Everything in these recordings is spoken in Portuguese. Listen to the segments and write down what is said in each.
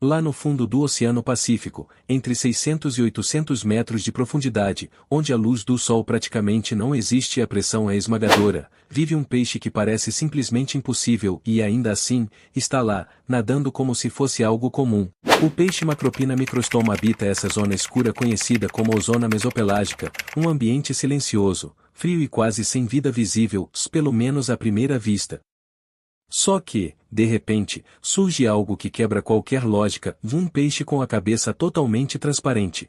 Lá no fundo do Oceano Pacífico, entre 600 e 800 metros de profundidade, onde a luz do sol praticamente não existe e a pressão é esmagadora, vive um peixe que parece simplesmente impossível e ainda assim, está lá, nadando como se fosse algo comum. O peixe Macropina microstoma habita essa zona escura conhecida como ozona mesopelágica, um ambiente silencioso, frio e quase sem vida visível, pelo menos à primeira vista. Só que, de repente, surge algo que quebra qualquer lógica, um peixe com a cabeça totalmente transparente.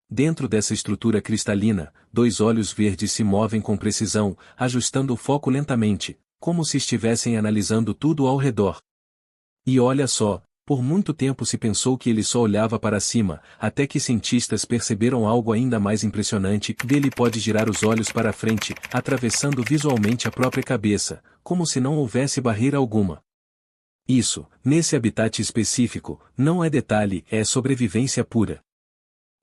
Dentro dessa estrutura cristalina, dois olhos verdes se movem com precisão, ajustando o foco lentamente, como se estivessem analisando tudo ao redor. E olha só, por muito tempo se pensou que ele só olhava para cima, até que cientistas perceberam algo ainda mais impressionante, dele pode girar os olhos para frente, atravessando visualmente a própria cabeça, como se não houvesse barreira alguma. Isso, nesse habitat específico, não é detalhe, é sobrevivência pura.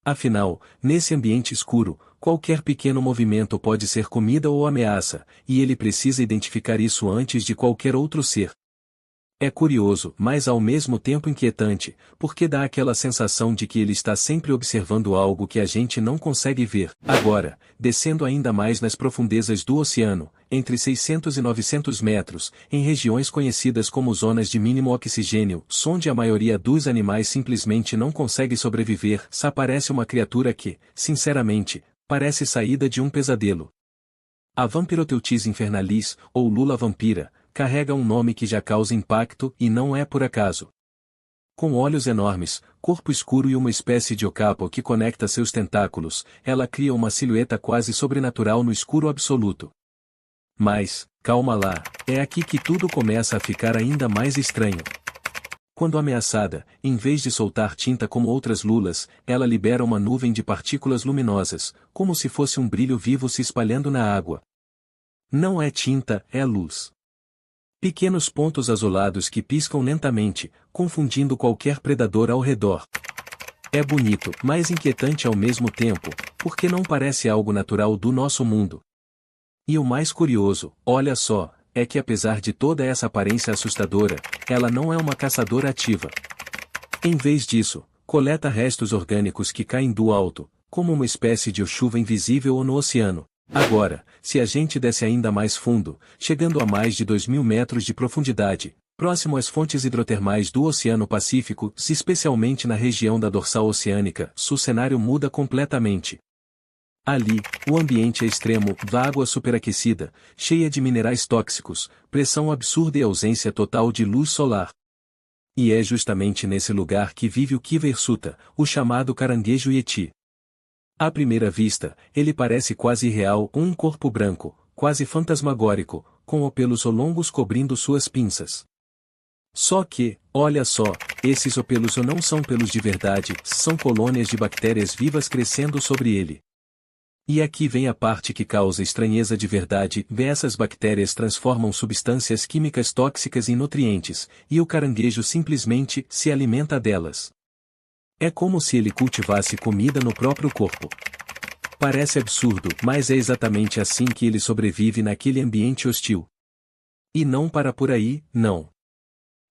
Afinal, nesse ambiente escuro, qualquer pequeno movimento pode ser comida ou ameaça, e ele precisa identificar isso antes de qualquer outro ser. É curioso, mas ao mesmo tempo inquietante, porque dá aquela sensação de que ele está sempre observando algo que a gente não consegue ver. Agora, descendo ainda mais nas profundezas do oceano, entre 600 e 900 metros, em regiões conhecidas como zonas de mínimo oxigênio, onde a maioria dos animais simplesmente não consegue sobreviver, aparece uma criatura que, sinceramente, parece saída de um pesadelo. A Vampiroteutis infernalis, ou lula vampira, carrega um nome que já causa impacto e não é por acaso. Com olhos enormes, corpo escuro e uma espécie de ocapo que conecta seus tentáculos, ela cria uma silhueta quase sobrenatural no escuro absoluto. Mas, calma lá, é aqui que tudo começa a ficar ainda mais estranho. Quando ameaçada, em vez de soltar tinta como outras lulas, ela libera uma nuvem de partículas luminosas, como se fosse um brilho vivo se espalhando na água. Não é tinta, é luz. Pequenos pontos azulados que piscam lentamente, confundindo qualquer predador ao redor. É bonito, mas inquietante ao mesmo tempo, porque não parece algo natural do nosso mundo. E o mais curioso, olha só, é que apesar de toda essa aparência assustadora, ela não é uma caçadora ativa. Em vez disso, coleta restos orgânicos que caem do alto, como uma espécie de chuva invisível ou no oceano. Agora, se a gente desce ainda mais fundo, chegando a mais de 2.000 metros de profundidade, próximo às fontes hidrotermais do Oceano Pacífico, especialmente na região da dorsal oceânica, o cenário muda completamente. Ali, o ambiente é extremo, água superaquecida, cheia de minerais tóxicos, pressão absurda e ausência total de luz solar. E é justamente nesse lugar que vive o Kiversuta, o chamado caranguejo Yeti. À primeira vista, ele parece quase irreal, um corpo branco, quase fantasmagórico, com opelos longos cobrindo suas pinças. Só que, olha só, esses opelos não são pelos de verdade, são colônias de bactérias vivas crescendo sobre ele. E aqui vem a parte que causa estranheza de verdade, essas bactérias transformam substâncias químicas tóxicas em nutrientes, e o caranguejo simplesmente se alimenta delas. É como se ele cultivasse comida no próprio corpo. Parece absurdo, mas é exatamente assim que ele sobrevive naquele ambiente hostil. E não para por aí, não.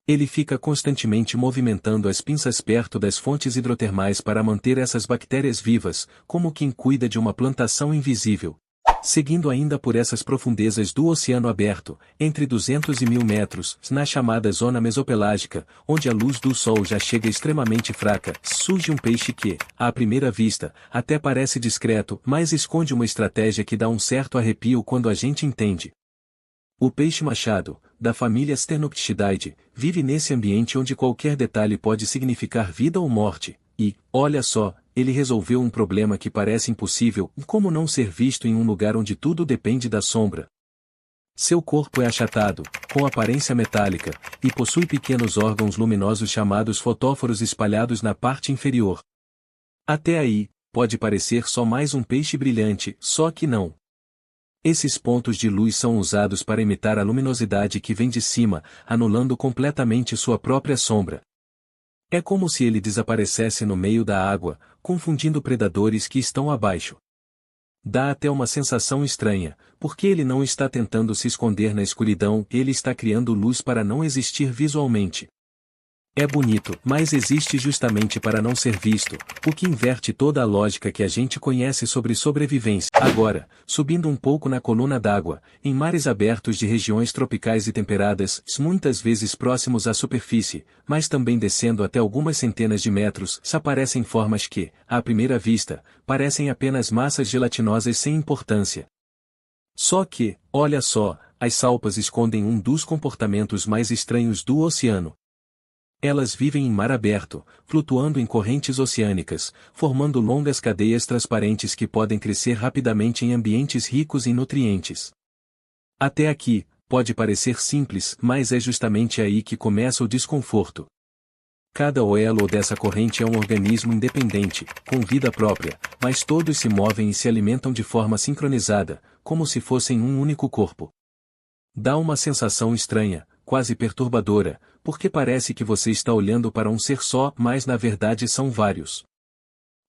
Ele fica constantemente movimentando as pinças perto das fontes hidrotermais para manter essas bactérias vivas, como quem cuida de uma plantação invisível. Seguindo ainda por essas profundezas do oceano aberto, entre 200 e 1.000 metros, na chamada zona mesopelágica, onde a luz do sol já chega extremamente fraca, surge um peixe que, à primeira vista, até parece discreto, mas esconde uma estratégia que dá um certo arrepio quando a gente entende. O peixe machado, da família Sternoctidae, vive nesse ambiente onde qualquer detalhe pode significar vida ou morte, e, olha só, ele resolveu um problema que parece impossível, como não ser visto em um lugar onde tudo depende da sombra. Seu corpo é achatado, com aparência metálica, e possui pequenos órgãos luminosos chamados fotóforos espalhados na parte inferior. Até aí, pode parecer só mais um peixe brilhante, só que não. Esses pontos de luz são usados para imitar a luminosidade que vem de cima, anulando completamente sua própria sombra. É como se ele desaparecesse no meio da água, confundindo predadores que estão abaixo. Dá até uma sensação estranha, porque ele não está tentando se esconder na escuridão, ele está criando luz para não existir visualmente. É bonito, mas existe justamente para não ser visto, o que inverte toda a lógica que a gente conhece sobre sobrevivência. Agora, subindo um pouco na coluna d'água, em mares abertos de regiões tropicais e temperadas, muitas vezes próximos à superfície, mas também descendo até algumas centenas de metros, aparecem formas que, à primeira vista, parecem apenas massas gelatinosas sem importância. Só que, olha só, as salpas escondem um dos comportamentos mais estranhos do oceano. Elas vivem em mar aberto, flutuando em correntes oceânicas, formando longas cadeias transparentes que podem crescer rapidamente em ambientes ricos em nutrientes. Até aqui, pode parecer simples, mas é justamente aí que começa o desconforto. Cada elo dessa corrente é um organismo independente, com vida própria, mas todos se movem e se alimentam de forma sincronizada, como se fossem um único corpo. Dá uma sensação estranha, quase perturbadora, porque parece que você está olhando para um ser só, mas na verdade são vários.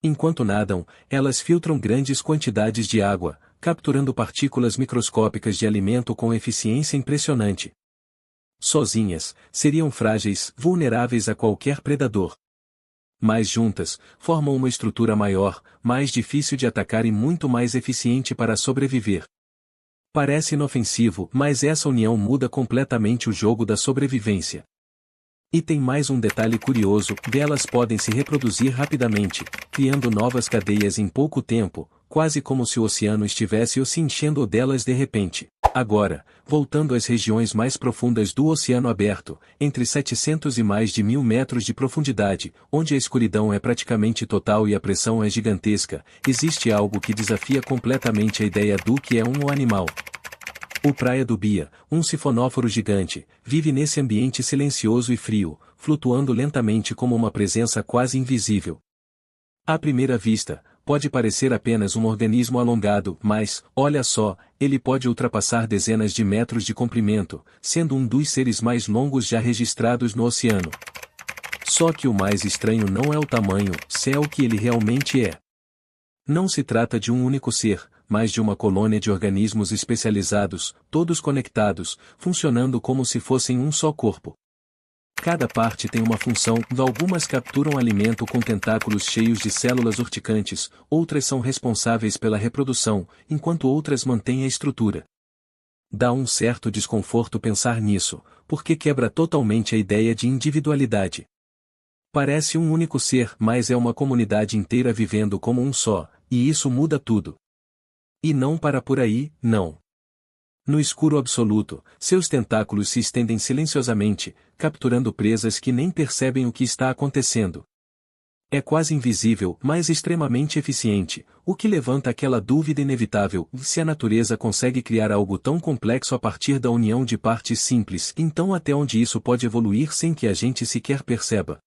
Enquanto nadam, elas filtram grandes quantidades de água, capturando partículas microscópicas de alimento com eficiência impressionante. Sozinhas, seriam frágeis, vulneráveis a qualquer predador. Mas juntas, formam uma estrutura maior, mais difícil de atacar e muito mais eficiente para sobreviver. Parece inofensivo, mas essa união muda completamente o jogo da sobrevivência. E tem mais um detalhe curioso, elas podem se reproduzir rapidamente, criando novas cadeias em pouco tempo, quase como se o oceano estivesse se enchendo delas de repente. Agora, voltando às regiões mais profundas do oceano aberto, entre 700 e mais de 1000 metros de profundidade, onde a escuridão é praticamente total e a pressão é gigantesca, existe algo que desafia completamente a ideia do que é um animal. O Praia do Bia, um sifonóforo gigante, vive nesse ambiente silencioso e frio, flutuando lentamente como uma presença quase invisível. À primeira vista, pode parecer apenas um organismo alongado, mas, olha só, ele pode ultrapassar dezenas de metros de comprimento, sendo um dos seres mais longos já registrados no oceano. Só que o mais estranho não é o tamanho, é o que ele realmente é. Não se trata de um único ser, mas de uma colônia de organismos especializados, todos conectados, funcionando como se fossem um só corpo. Cada parte tem uma função, algumas capturam alimento com tentáculos cheios de células urticantes, outras são responsáveis pela reprodução, enquanto outras mantêm a estrutura. Dá um certo desconforto pensar nisso, porque quebra totalmente a ideia de individualidade. Parece um único ser, mas é uma comunidade inteira vivendo como um só, e isso muda tudo. E não para por aí, não. No escuro absoluto, seus tentáculos se estendem silenciosamente, capturando presas que nem percebem o que está acontecendo. É quase invisível, mas extremamente eficiente, o que levanta aquela dúvida inevitável: se a natureza consegue criar algo tão complexo a partir da união de partes simples, então até onde isso pode evoluir sem que a gente sequer perceba?